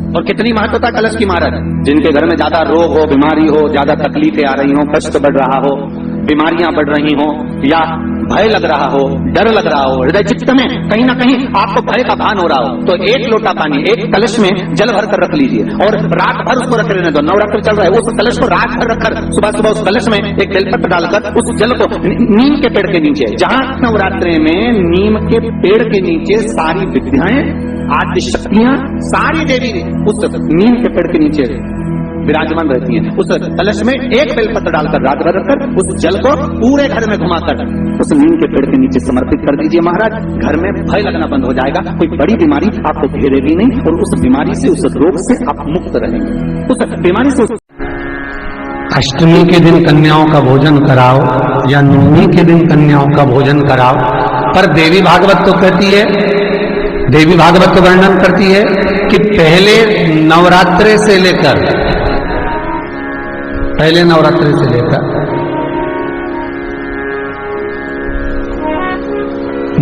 और कितनी महत्वता कलश की महाराज, जिनके घर में ज्यादा रोग हो, बीमारी हो, ज्यादा तकलीफें आ रही हो, कष्ट बढ़ रहा हो, बीमारियां बढ़ रही हो, या भय लग रहा हो, डर लग रहा हो, हृदय चित्त में कहीं ना कहीं आपको भय का भान हो रहा हो, तो एक लोटा पानी एक कलश में जल भर कर रख लीजिए और रात भर उसको रख रहने दो। नवरात्र चल रहा है, उस कलश को रात भर रखकर सुबह सुबह उस कलश में एक बेलपत्र डालकर उस जल को नीम के पेड़ के नीचे, जहां नवरात्रि में नीम के पेड़ के नीचे सारी विद्याएं, आदि शक्तियां, सारी देवी उस नीम के पेड़ के नीचे विराजमान रहती हैं। उस कलश में एक बेलपत्र डालकर रात भर रखकर उस जल को पूरे घर में घुमाकर उस नीम के पेड़ के नीचे समर्पित कर दीजिए महाराज। घर में भय लगना बंद हो जाएगा, कोई बड़ी बीमारी आपको घेरेगी नहीं और उस बीमारी से, उस रोग से आप मुक्त रहेंगे। उस बीमारी से अष्टमी के दिन कन्याओं का भोजन कराओ या नवमी के दिन कन्याओं का भोजन कराओ, पर देवी भागवत तो कहती है, देवी भागवत तो वर्णन करती है कि पहले नवरात्रि से लेकर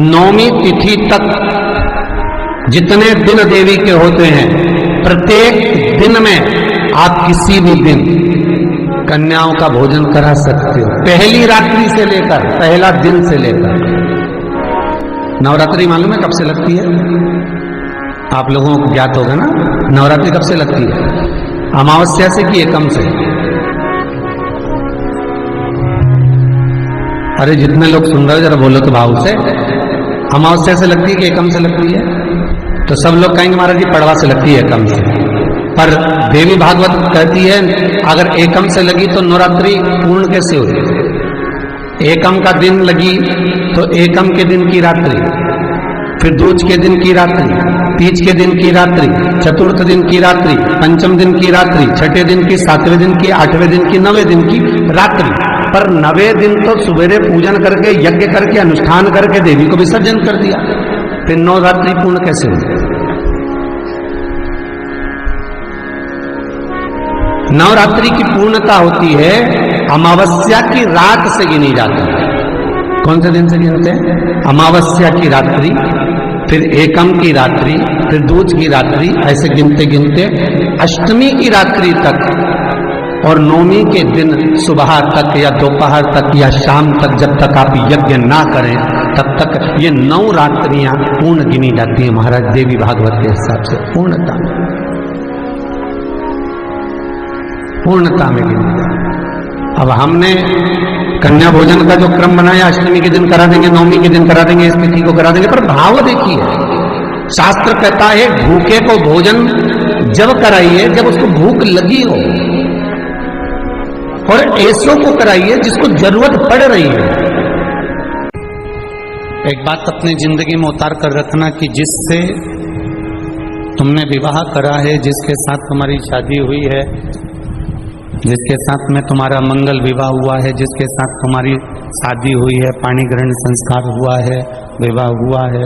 नौमी तिथि तक जितने दिन देवी के होते हैं, प्रत्येक दिन में आप किसी भी दिन कन्याओं का भोजन करा सकते हो। पहली रात्रि से लेकर, पहला दिन से लेकर। नवरात्रि मालूम है कब से लगती है? आप लोगों को ज्ञात होगा ना, नवरात्रि कब से लगती है? अमावस्या से कि एकम से? अरे जितने लोग सुन रहे हो जरा बोलो तो भाव से। अमावस्या से लगती है कि एकम से लगती है? तो सब लोग कहेंगे महाराज जी पड़वा से लगती है, एकम से। पर देवी भागवत कहती है अगर एकम से लगी तो नवरात्रि पूर्ण कैसे हुई? एकम का दिन लगी तो एकम के दिन की रात्रि, फिर दूज के दिन की रात्रि, तीज के दिन की रात्रि, चतुर्थ दिन की रात्रि, पंचम दिन की रात्रि, छठे दिन की, सातवें दिन की, आठवें दिन की, नवें दिन की रात्रि। पर नवे दिन तो सुबेरे पूजन करके, यज्ञ करके, अनुष्ठान करके देवी को विसर्जन कर दिया, फिर नवरात्रि पूर्ण कैसे हुई? नवरात्रि की पूर्णता होती है अमावस्या की रात से गिनी जाती है। कौन से दिन से गिनते हैं? अमावस्या की रात्रि, फिर एकम की रात्रि, फिर दूज की रात्रि, ऐसे गिनते गिनते अष्टमी की रात्रि तक और नौमी के दिन सुबह तक या दोपहर तक या शाम तक, जब तक आप यज्ञ ना करें तब तक ये 9 रात्रियां पूर्ण गिनी जाती हैं महाराज देवी भागवत के हिसाब से। पूर्णता में गिनी जाती। अब हमने कन्या भोजन का जो क्रम बनाया, अष्टमी के दिन करा देंगे, नौमी के दिन करा देंगे, इस तिथि को करा देंगे, पर भाव देखिए, शास्त्र कहता है भूखे को भोजन जब कराइए जब उसको भूख लगी हो, और ऐसों को कराइए जिसको जरूरत पड़ रही है। एक बात अपनी जिंदगी में उतार कर रखना कि जिससे तुमने विवाह करा है, जिसके साथ तुम्हारी शादी हुई है, जिसके साथ में तुम्हारा मंगल विवाह हुआ है, जिसके साथ तुम्हारी शादी हुई है, पाणी ग्रहण संस्कार हुआ है, विवाह हुआ है,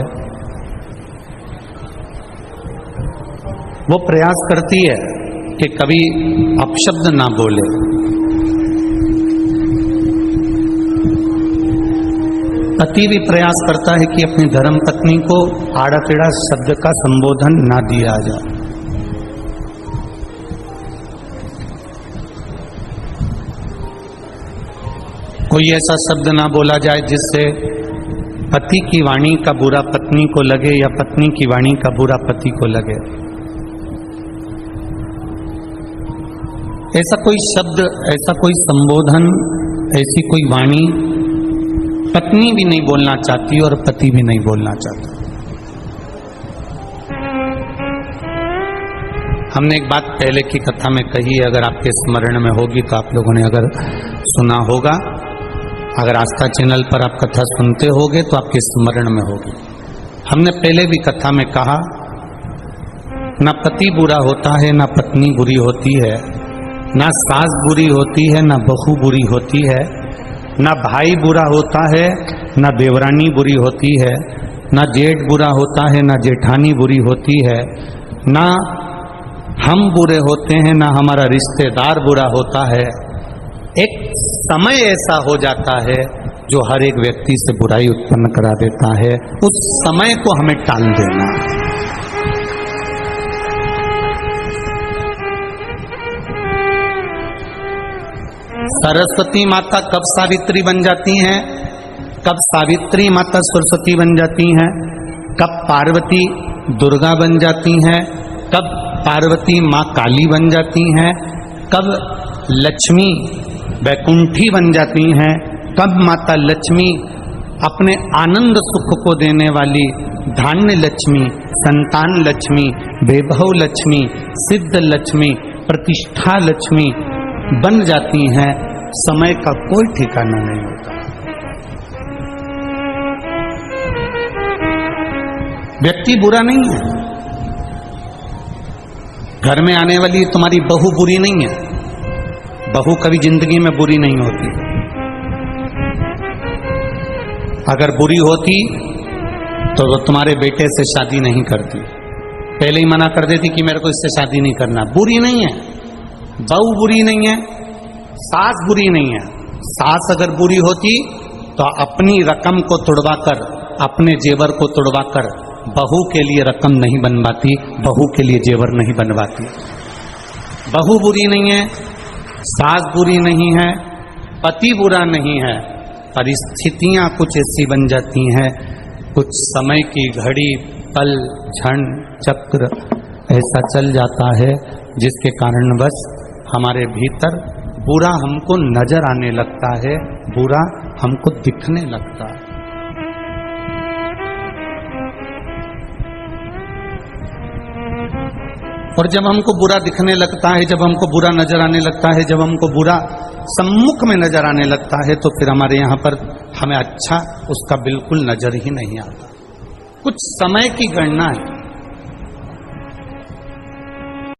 वो प्रयास करती है कि कभी अपशब्द ना बोले। पति भी प्रयास करता है कि अपनी धर्म पत्नी को आड़ा टेढ़ा शब्द का संबोधन ना दिया जाए। कोई ऐसा शब्द ना बोला जाए जिससे पति की वाणी का बुरा पत्नी को लगे या पत्नी की वाणी का बुरा पति को लगे। ऐसा कोई शब्द, ऐसा कोई संबोधन, ऐसी कोई वाणी पत्नी भी नहीं बोलना चाहती और पति भी नहीं बोलना चाहता। हमने एक बात पहले की कथा में कही है, अगर आपके स्मरण में होगी तो आप लोगों ने अगर सुना होगा, अगर आस्था चैनल पर आप कथा सुनते होगे तो आपके स्मरण में होगी। हमने पहले भी कथा में कहा, ना पति बुरा होता है, ना पत्नी बुरी होती है, ना सास बुरी होती है, ना बहू बुरी होती है, ना भाई बुरा होता है, ना देवरानी बुरी होती है, ना जेठ बुरा होता है, ना जेठानी बुरी होती है, ना हम बुरे होते हैं, ना हमारा रिश्तेदार बुरा होता है। एक समय ऐसा हो जाता है जो हर एक व्यक्ति से बुराई उत्पन्न करा देता है, उस समय को हमें टाल देना। सरस्वती माता कब सावित्री बन जाती हैं, कब सावित्री माता सरस्वती बन जाती हैं, कब पार्वती दुर्गा बन जाती हैं, कब पार्वती माँ काली बन जाती हैं, कब लक्ष्मी वैकुंठी बन जाती हैं, कब माता लक्ष्मी अपने आनंद सुख को देने वाली धान्य लक्ष्मी, संतान लक्ष्मी, वैभव लक्ष्मी, सिद्ध लक्ष्मी, प्रतिष्ठा लक्ष्मी बन जाती हैं, समय का कोई ठिकाना नहीं होता। व्यक्ति बुरा नहीं है, घर में आने वाली तुम्हारी बहू बुरी नहीं है, बहू कभी जिंदगी में बुरी नहीं होती। अगर बुरी होती तो वो तुम्हारे बेटे से शादी नहीं करती, पहले ही मना कर देती कि मेरे को इससे शादी नहीं करना। बुरी नहीं है, बहू बुरी नहीं है, सास बुरी नहीं है। सास अगर बुरी होती तो अपनी रकम को तुड़वाकर, अपने जेवर को तुड़वाकर बहू के लिए रकम नहीं बनवाती, बहू के लिए जेवर नहीं बनवाती। बहू बुरी नहीं है, सास बुरी नहीं है, पति बुरा नहीं है, परिस्थितियां कुछ ऐसी बन जाती हैं, कुछ समय की घड़ी, पल, क्षण, चक्र ऐसा चल जाता है जिसके कारण बस हमारे भीतर बुरा हमको नजर आने लगता है, बुरा हमको दिखने लगता है। और जब हमको बुरा दिखने लगता है, जब हमको बुरा नजर आने लगता है, जब हमको बुरा सम्मुख में नजर आने लगता है, तो फिर हमारे यहाँ पर हमें अच्छा उसका बिल्कुल नजर ही नहीं आता। कुछ समय की गणना है,